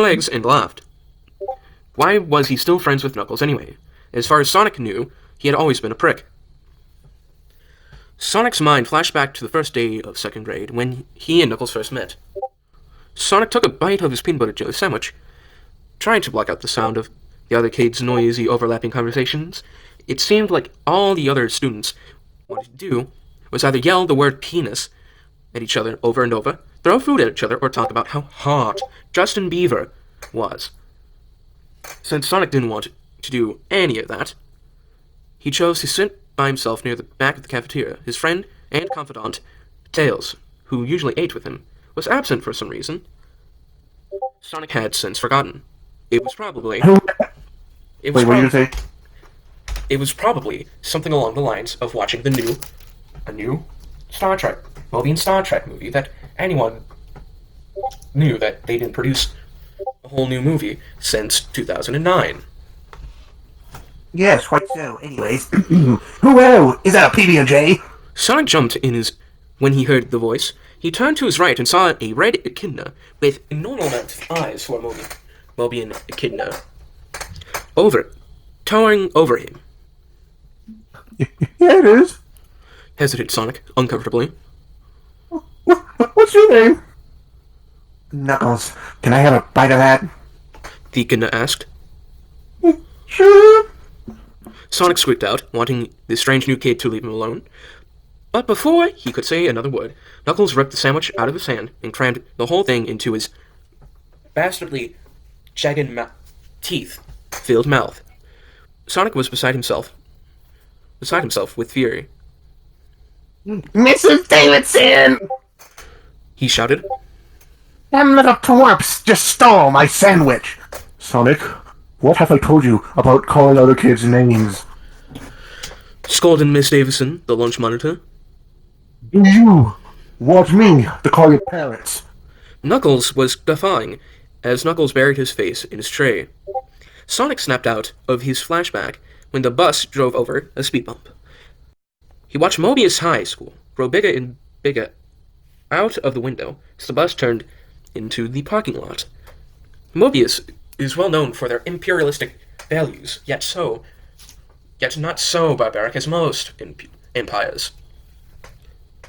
legs and laughed. Why was he still friends with Knuckles anyway? As far as Sonic knew, he had always been a prick. Sonic's mind flashed back to the first day of second grade, when he and Knuckles first met. Sonic took a bite of his peanut butter jelly sandwich, trying to block out the sound of the other kids' noisy, overlapping conversations. It seemed like all the other students wanted to do was either yell the word penis at each other over and over, throw food at each other, or talk about how hot Justin Bieber was. Since Sonic didn't want to do any of that, he chose to sit by himself near the back of the cafeteria. His friend and confidant, Tails, who usually ate with him, was absent for some reason. Sonic had since forgotten. It was probably... Wait, what did you say? It was probably something along the lines of watching a new Star Trek, Moby and Star Trek movie that anyone knew that they didn't produce a whole new movie since 2009. Yes, quite so. Anyways, who is that a PB&J? Sonic jumped when he heard the voice. He turned to his right and saw a red echidna with a normal amount of eyes for Moby and echidna. Towering over him. Yeah, it is. Hesitated Sonic, uncomfortably. What's your name? Knuckles. Can I have a bite of that? The echidna asked. Sure. Sonic squeaked out, wanting the strange new kid to leave him alone. But before he could say another word, Knuckles ripped the sandwich out of his hand and crammed the whole thing into his bastardly jagged teeth-filled mouth. Sonic was beside himself with fury. Mrs. Davidson! He shouted. Them little twerps just stole my sandwich! Sonic, what have I told you about calling other kids names? Scolded Miss Davison, the lunch monitor. Do you want me to call your parents? Knuckles was guffawing as Knuckles buried his face in his tray. Sonic snapped out of his flashback when the bus drove over a speed bump. He watched Mobius High School grow bigger and bigger out of the window as the bus turned into the parking lot. Mobius is well known for their imperialistic values, yet not so barbaric as most empires.